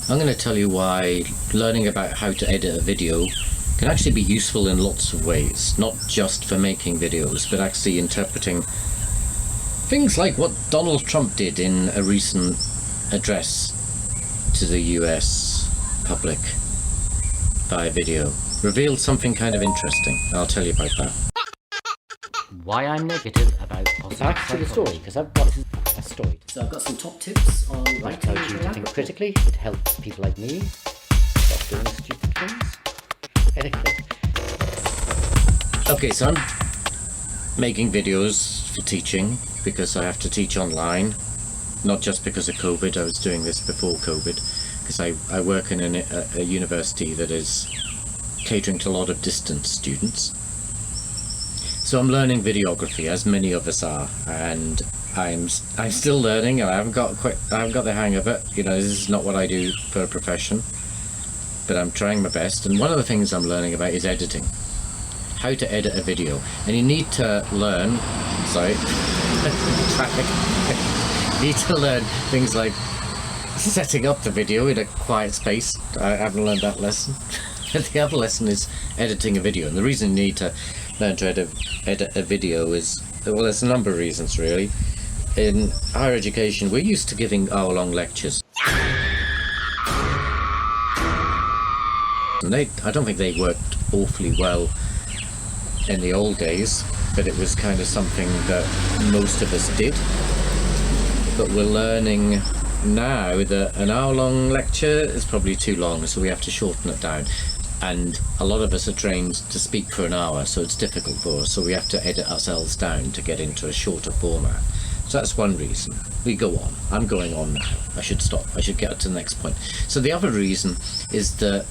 I'm going to tell you why learning about how to edit a video can actually be useful in lots of ways, not just for making videos, but actually interpreting things like what Donald Trump did in a recent address to the US public via video. Revealed something kind of interesting. I'll tell you about that. Why I'm negative about Back to the story, because I've got a story. So I've got some top tips on I writing. told you to think critically. It helps people like me stop doing stupid things. Anyway. Okay, so I'm making videos for teaching because I have to teach online. Not just because of COVID, I was doing this before COVID, because I work in a university that is catering to a lot of distance students. So I'm learning videography, as many of us are, and I'm still learning, and I haven't got the hang of it. You know, this is not what I do for a profession, but I'm trying my best. And one of the things I'm learning about is editing, how to edit a video. And you need to learn, traffic. You need to learn things like setting up the video in a quiet space. I haven't learned that lesson. The other lesson is editing a video, and the reason you need to learn to edit a video is, well, there's a number of reasons really. In higher education, we're used to giving hour-long lectures. And I don't think they worked awfully well in the old days, but it was kind of something that most of us did. But we're learning now that an hour-long lecture is probably too long, so we have to shorten it down. And a lot of us are trained to speak for an hour, so it's difficult for us, so we have to edit ourselves down to get into a shorter format. So that's one reason. We go on. I'm going on now. I should stop. I should get to the next point. So the other reason is that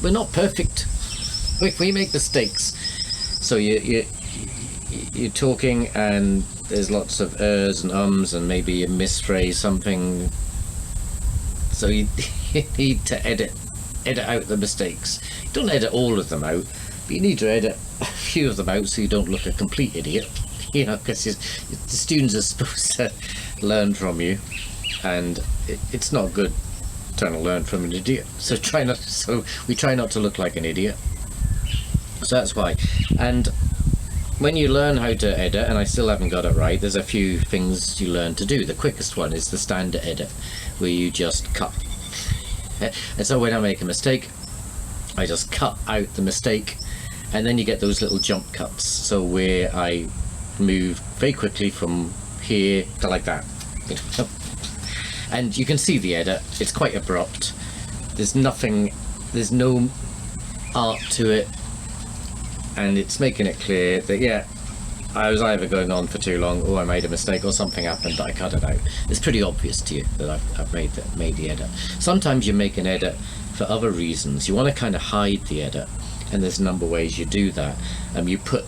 we're not perfect. We make mistakes. So you're talking and there's lots of ers and ums and maybe you misphrase something. So you need to edit out the mistakes. You don't edit all of them out, but you need to edit a few of them out so you don't look a complete idiot. You know, because the students are supposed to learn from you, and it's not good trying to learn from an idiot. So we try not to look like an idiot. So that's why. And when you learn how to edit, and I still haven't got it right, there's a few things you learn to do. The quickest one is the standard edit, where you just cut. And so when I make a mistake, I just cut out the mistake, and then you get those little jump cuts. So where I move very quickly from here to like that. And you can see the edit, it's quite abrupt. There's no art to it, and it's making it clear that, yeah, I was either going on for too long, or I made a mistake, or something happened that I cut it out. It's pretty obvious to you that I've made the edit. Sometimes you make an edit for other reasons. You want to kind of hide the edit, and there's a number of ways you do that. You put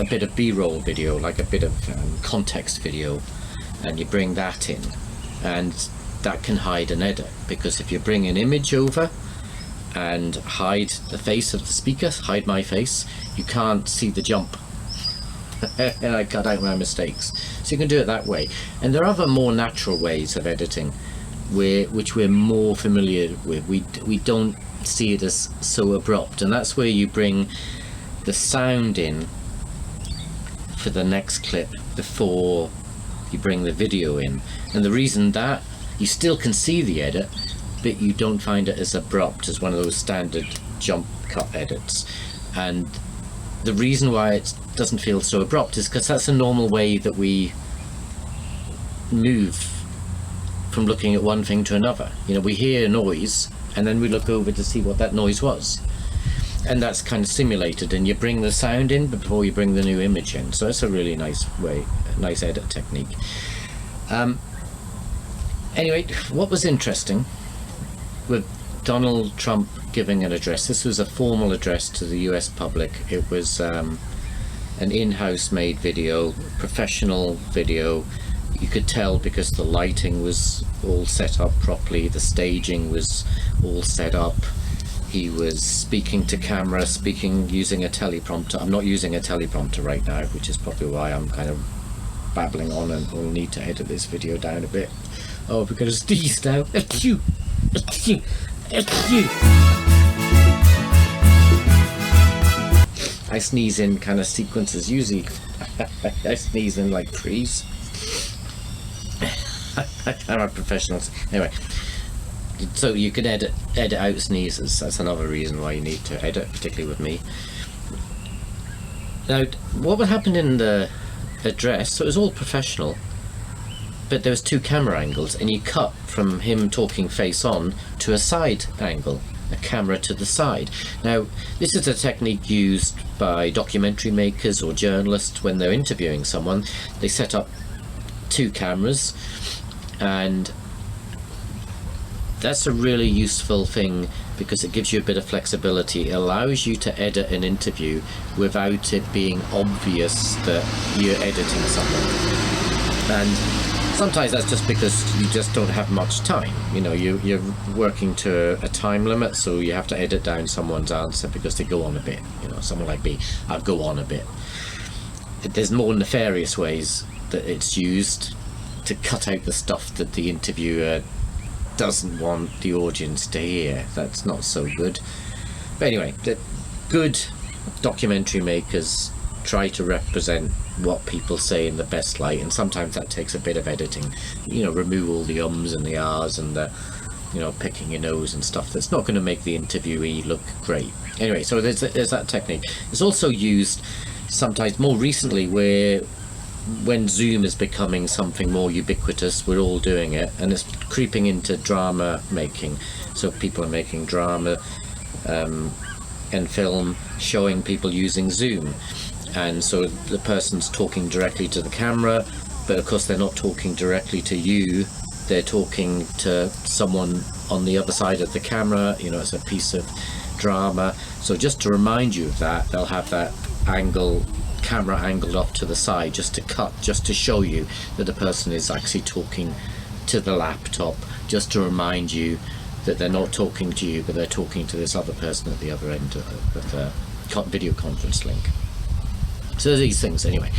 a bit of B-roll video, like a bit of context video, and you bring that in, and that can hide an edit, because if you bring an image over and hide the face of the speaker, hide my face, you can't see the jump. And I cut out my mistakes. So you can do it that way. And there are other more natural ways of editing which we're more familiar with. We don't see it as so abrupt, and that's where you bring the sound in for the next clip before you bring the video in. And the reason that you still can see the edit, but you don't find it as abrupt as one of those standard jump cut edits. And the reason why it doesn't feel so abrupt is because that's a normal way that we move from looking at one thing to another. You know, we hear a noise and then we look over to see what that noise was, and that's kind of simulated, and you bring the sound in before you bring the new image in. So that's a really nice way, nice edit technique. Anyway, what was interesting with Donald Trump giving an address, this was a formal address to the US public. It was an in-house made video, professional video. You could tell because the lighting was all set up properly, the staging was all set up. He was speaking to camera, using a teleprompter. I'm not using a teleprompter right now, which is probably why I'm kind of babbling on, and we'll need to edit this video down a bit. Oh, we're going to sneeze now. Achoo! Achoo! Achoo! I sneeze in kind of sequences. Usually I sneeze in like trees. I'm a professional. Anyway, so you can edit out sneezes. That's another reason why you need to edit, particularly with me. Now, what would happen in the address? So it was all professional, but there was 2 camera angles, and you cut from him talking face on to a side angle, a camera to the side. Now, this is a technique used by documentary makers or journalists when they're interviewing someone. They set up 2 cameras, and that's a really useful thing because it gives you a bit of flexibility. It allows you to edit an interview without it being obvious that you're editing someone. And sometimes that's just because you just don't have much time. You know, you're working to a time limit, so you have to edit down someone's answer because they go on a bit. You know, someone like me, I'll go on a bit. There's more nefarious ways that it's used to cut out the stuff that the interviewer doesn't want the audience to hear. That's not so good. But anyway, the good documentary makers try to represent what people say in the best light, and sometimes that takes a bit of editing. You know, remove all the ums and the ahs and the, you know, picking your nose and stuff that's not going to make the interviewee look great. Anyway, so there's that technique. It's also used sometimes more recently when Zoom is becoming something more ubiquitous. We're all doing it, and it's creeping into drama making. So people are making drama and film showing people using Zoom, and so the person's talking directly to the camera, but of course they're not talking directly to you, they're talking to someone on the other side of the camera. You know, it's a piece of drama. So just to remind you of that, they'll have that camera angled off to the side just to show you that the person is actually talking to the laptop, just to remind you that they're not talking to you, but they're talking to this other person at the other end of the video conference link. So these things, anyway.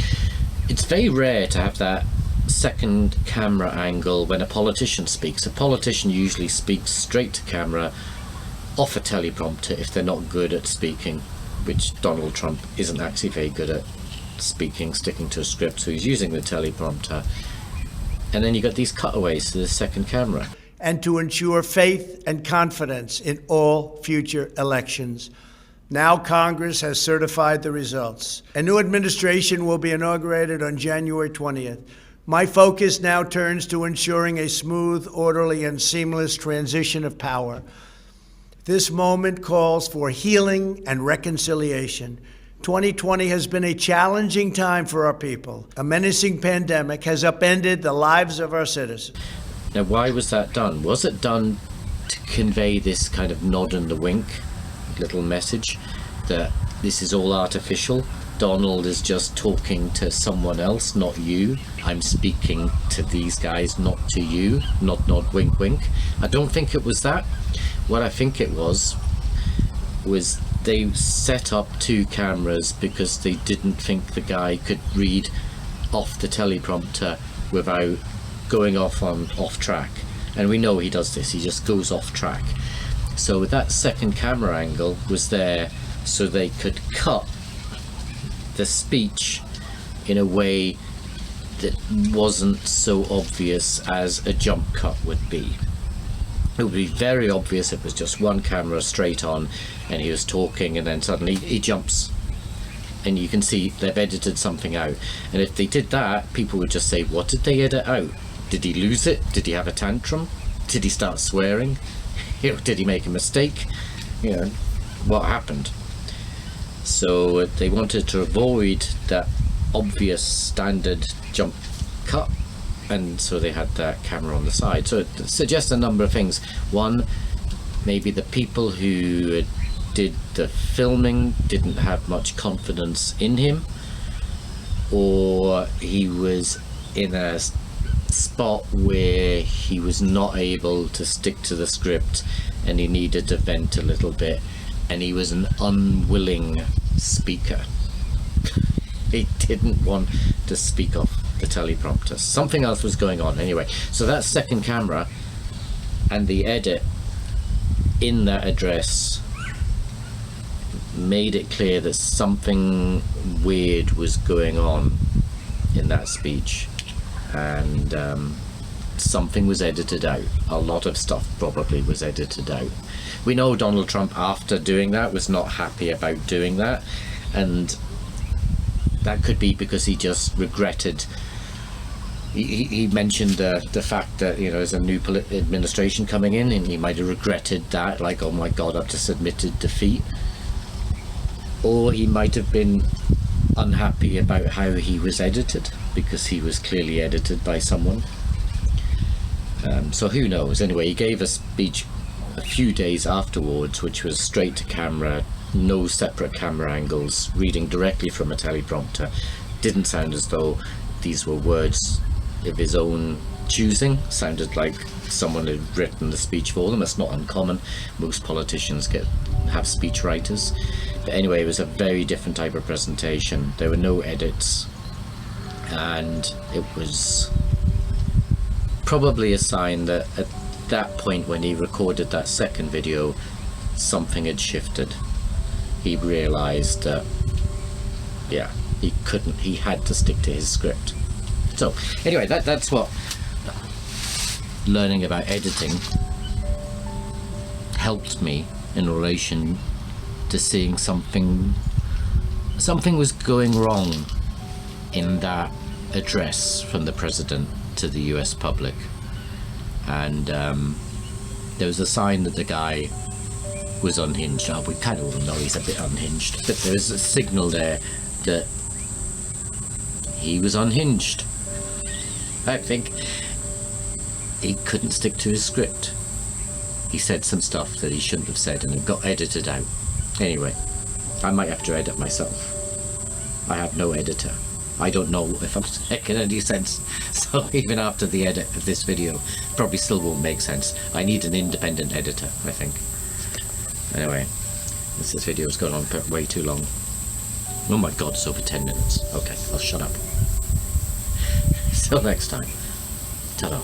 It's very rare to have that second camera angle when a politician speaks. A politician usually speaks straight to camera off a teleprompter if they're not good at speaking, which Donald Trump isn't actually very good at speaking, sticking to a script, so he's using the teleprompter. And then you got these cutaways to the second camera. And to ensure faith and confidence in all future elections. Now Congress has certified the results. A new administration will be inaugurated on January 20th. My focus now turns to ensuring a smooth, orderly, and seamless transition of power. This moment calls for healing and reconciliation. 2020 has been a challenging time for our people. A menacing pandemic has upended the lives of our citizens. Now, why was that done? Was it done to convey this kind of nod and a wink little message that this is all artificial? Donald is just talking to someone else, not you. I'm speaking to these guys, not to you. Nod, nod, wink, wink. I don't think it was that. What I think it was they set up 2 cameras because they didn't think the guy could read off the teleprompter without going off track. And we know he does this, he just goes off track. So that second camera angle was there so they could cut the speech in a way that wasn't so obvious as a jump cut would be. It would be very obvious if it was just one camera straight on and he was talking and then suddenly he jumps and you can see they've edited something out. And if they did that, people would just say, what did they edit out? Did he lose it? Did he have a tantrum? Did he start swearing? You know, did he make a mistake? You know, what happened? So they wanted to avoid that obvious standard jump cut, and so they had that camera on the side. So it suggests a number of things. One, maybe the people who did the filming didn't have much confidence in him, or he was in a spot where he was not able to stick to the script and he needed to vent a little bit, and he was an unwilling speaker. He didn't want to speak off the teleprompter. Something else was going on anyway. So that second camera and the edit in that address made it clear that something weird was going on in that speech, and something was edited out. A lot of stuff probably was edited out. We know Donald Trump, after doing that, was not happy about doing that, and that could be because he just regretted. He mentioned the fact that, you know, there's a new administration coming in, and he might have regretted that, like, oh my god, I've just admitted defeat. Or he might have been unhappy about how he was edited, because he was clearly edited by someone. So who knows? Anyway, he gave a speech a few days afterwards, which was straight to camera, no separate camera angles, reading directly from a teleprompter. Didn't sound as though these were words of his own choosing. Sounded like someone had written the speech for them. That's not uncommon. Most politicians have speech writers. But anyway, it was a very different type of presentation. There were no edits, and it was probably a sign that at that point, when he recorded that second video, something had shifted. He realized that, yeah, he had to stick to his script. So anyway, that's what learning about editing helped me in relation to seeing something was going wrong in that address from the president to the US public. And there was a sign that the guy was unhinged. We kind of all know he's a bit unhinged, but there was a signal there that he was unhinged. I think he couldn't stick to his script. He said some stuff that he shouldn't have said, and it got edited out. Anyway, I might have to edit myself. I have no editor. I don't know if I'm making any sense. So even after the edit of this video, probably still won't make sense. I need an independent editor, I think. Anyway, this video's gone on way too long. Oh my god, it's over 10 minutes. Okay, I'll shut up. Till next time. Ta-da.